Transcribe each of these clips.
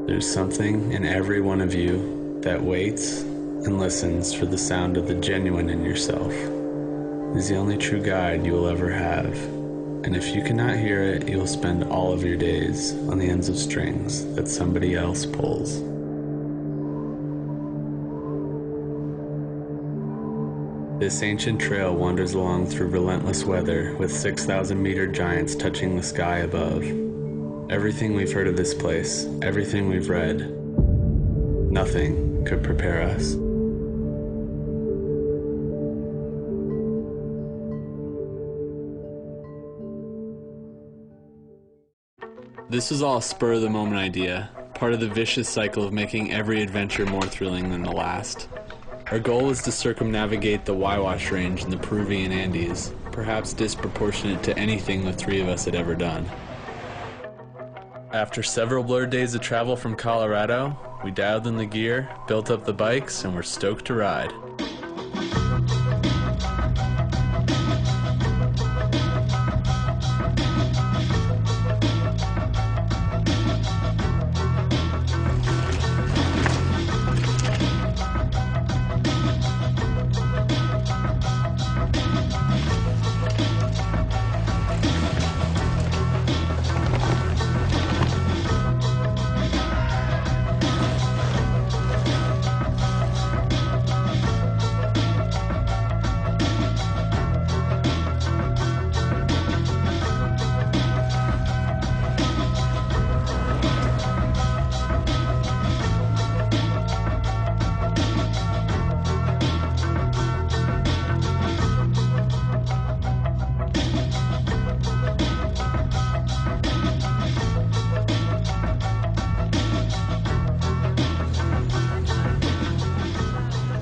There's something in every one of you that waits and listens for the sound of the genuine in yourself. It is the only true guide you will ever have. And if you cannot hear it, you'll spend all of your days on the ends of strings that somebody else pulls. This ancient trail wanders along through relentless weather with 6,000-meter giants touching the sky above. Everything we've heard of this place, everything we've read, nothing could prepare us. This was all a spur-of-the-moment idea, part of the vicious cycle of making every adventure more thrilling than the last. Our goal was to circumnavigate the Huayhuash range in the Peruvian Andes, perhaps disproportionate to anything the three of us had ever done. After several blurred days of travel from Colorado, we dialed in the gear, built up the bikes, and were stoked to ride.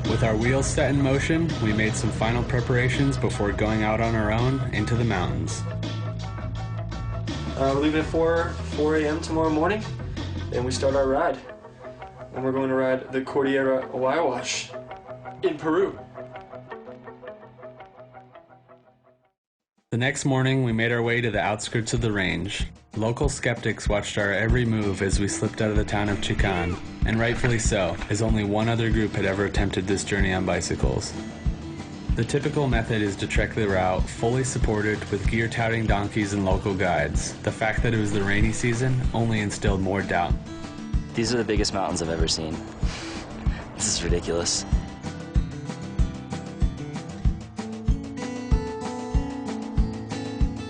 With our wheels set in motion, we made some final preparations before going out on our own into the mountains. We're leaving at 4 a.m. tomorrow morning, and we start our ride. And we're going to ride the Cordillera Huayhuash in Peru. The next morning, we made our way to the outskirts of the range. Local skeptics watched our every move as we slipped out of the town of Chican, and rightfully so, as only one other group had ever attempted this journey on bicycles. The typical method is to trek the route, fully supported with gear-touting donkeys and local guides. The fact that it was the rainy season only instilled more doubt. These are the biggest mountains I've ever seen. This is ridiculous.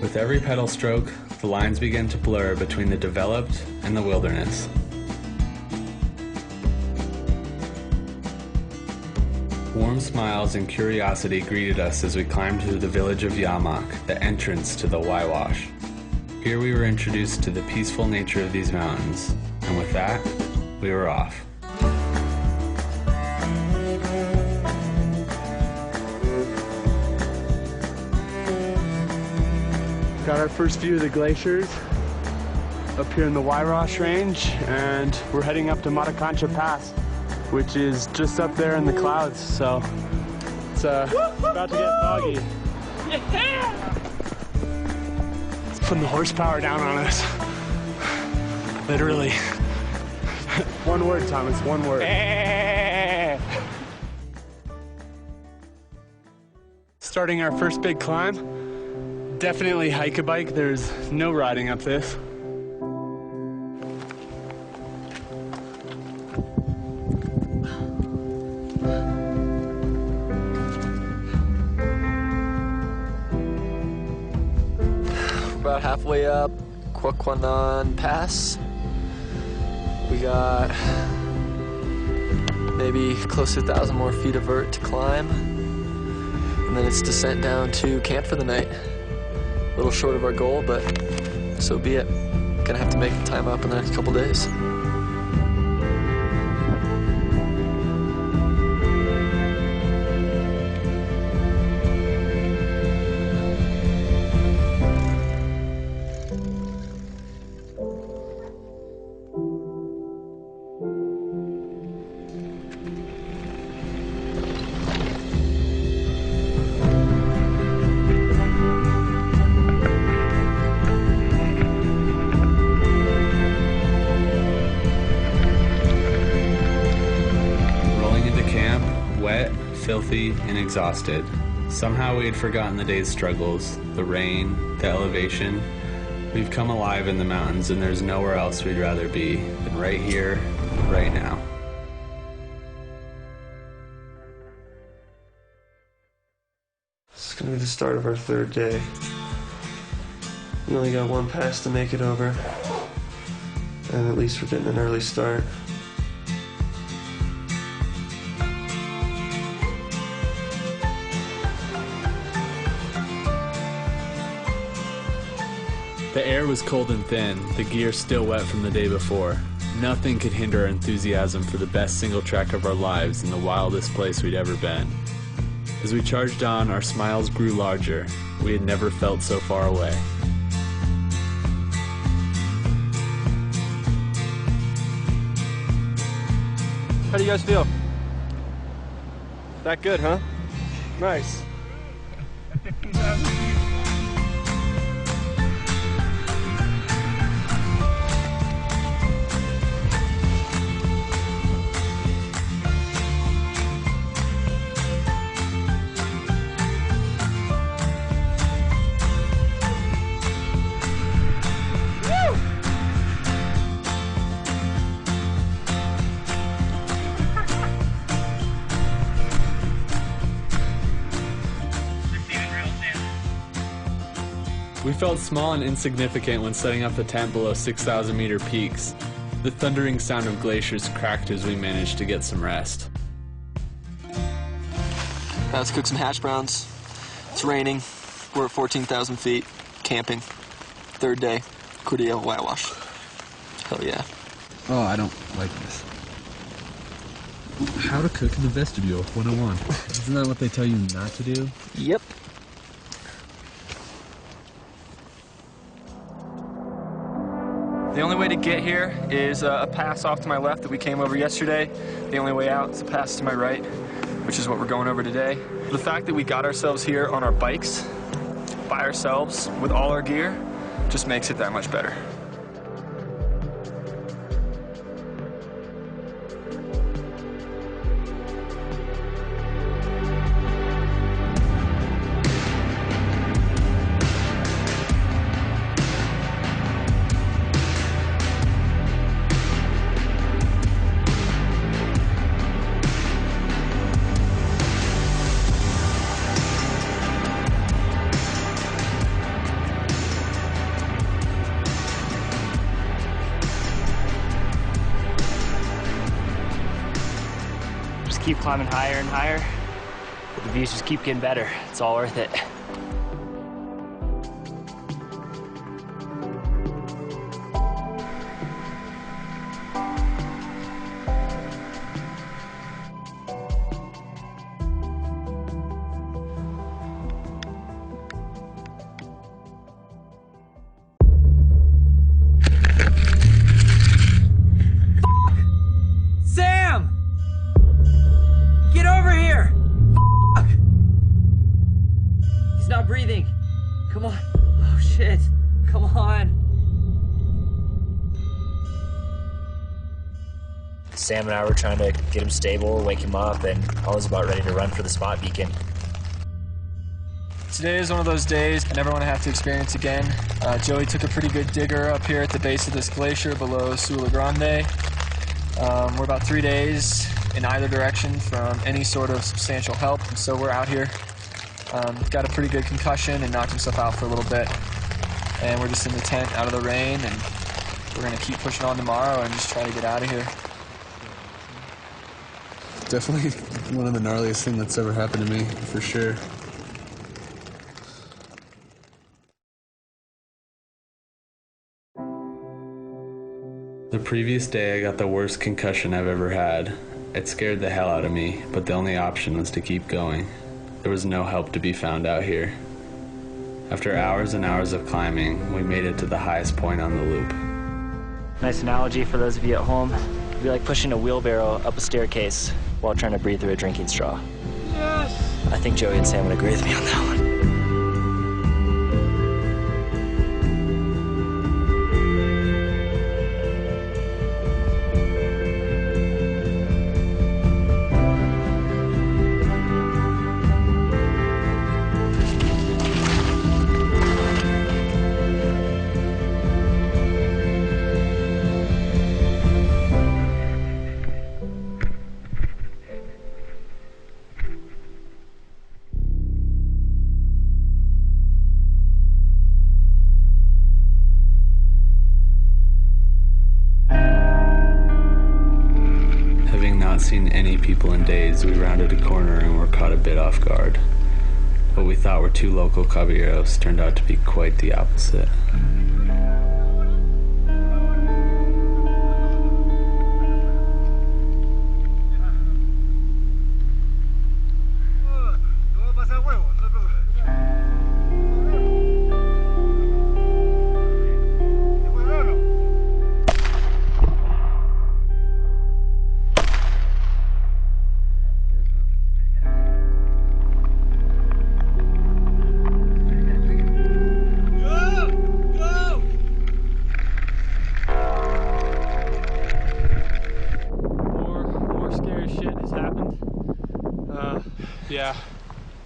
With every pedal stroke, the lines began to blur between the developed and the wilderness. Warm smiles and curiosity greeted us as we climbed to the village of Yamak, the entrance to the Huayhuash. Here we were introduced to the peaceful nature of these mountains, and with that, we were off. Got our first view of the glaciers up here in the Huayhuash range, and we're heading up to Matacancha Pass, which is just up there in the clouds, so it's about to get foggy. Yeah! It's putting the horsepower down on us. Literally. One word, Thomas, one word. Starting our first big climb. Definitely hike a bike, there's no riding up this. About halfway up Huayhuash Pass. We got maybe close to 1,000 more feet of vert to climb. And then it's descent down to camp for the night. A little short of our goal, but so be it. Gonna have to make the time up in the next couple days. filthy and exhausted. Somehow we had forgotten the day's struggles, the rain, the elevation. We've come alive in the mountains, and there's nowhere else we'd rather be than right here, right now. This is gonna be the start of our third day. We only got one pass to make it over, and at least we're getting an early start. The air was cold and thin, the gear still wet from the day before. Nothing could hinder our enthusiasm for the best single track of our lives in the wildest place we'd ever been. As we charged on, our smiles grew larger. We had never felt so far away. How do you guys feel? That good, huh? Nice. We felt small and insignificant when setting up the tent below 6,000 meter peaks. The thundering sound of glaciers cracked as we managed to get some rest. Let's cook some hash browns. It's raining. We're at 14,000 feet, camping. Third day, Cordillo Huayhuash. Hell yeah. Oh, I don't like this. How to cook in the vestibule, 101. Isn't that what they tell you not to do? Yep. The only way to get here is a pass off to my left that we came over yesterday. The only way out is a pass to my right, which is what we're going over today. The fact that we got ourselves here on our bikes, by ourselves, with all our gear, just makes it that much better. Keep climbing higher and higher. The views just keep getting better. It's all worth it. Get over here! Fuck! He's not breathing. Come on. Oh shit. Come on. Sam and I were trying to get him stable, wake him up, and I was about ready to run for the spot beacon. Today is one of those days I never want to have to experience again. Joey took a pretty good digger up here at the base of this glacier below Sula Grande. We're about 3 days in either direction from any sort of substantial help, and so we're out here. Got a pretty good concussion and knocked himself out for a little bit. And we're just in the tent out of the rain, and we're gonna keep pushing on tomorrow and just try to get out of here. Definitely one of the gnarliest things that's ever happened to me, for sure. The previous day I got the worst concussion I've ever had. It scared the hell out of me, but the only option was to keep going. There was no help to be found out here. After hours and hours of climbing, we made it to the highest point on the loop. Nice analogy for those of you at home. It'd be like pushing a wheelbarrow up a staircase while trying to breathe through a drinking straw. Yes! I think Joey and Sam would agree with me on that one. seen any people in days, we rounded a corner and were caught a bit off guard. What we thought were two local caballeros turned out to be quite the opposite.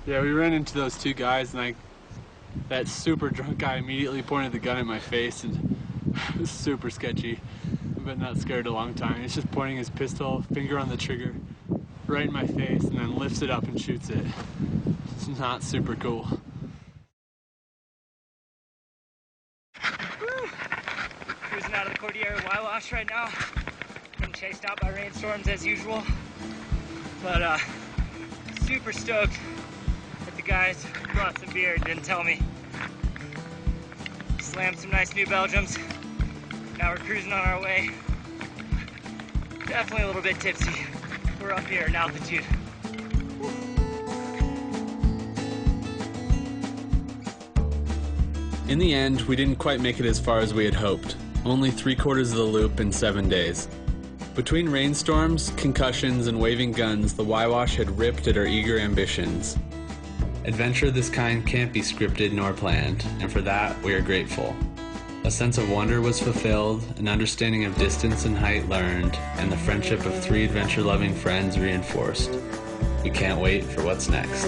Yeah, we ran into those two guys, and that super drunk guy immediately pointed the gun at my face, and it was super sketchy. I've been not scared a long time. He's just pointing his pistol, finger on the trigger, right in my face, and then lifts it up and shoots it. It's not super cool. Cruising out of the Cordillera Huayhuash right now. Getting chased out by rainstorms as usual. But super stoked that the guys brought some beer and didn't tell me. Slammed some nice New Belgiums. Now we're cruising on our way. Definitely a little bit tipsy. We're up here in altitude. In the end, we didn't quite make it as far as we had hoped. Only 3/4 of the loop in 7 days. Between rainstorms, concussions, and waving guns, the Huayhuash had ripped at our eager ambitions. Adventure of this kind can't be scripted nor planned, and for that, we are grateful. A sense of wonder was fulfilled, an understanding of distance and height learned, and the friendship of 3 adventure-loving friends reinforced. We can't wait for what's next.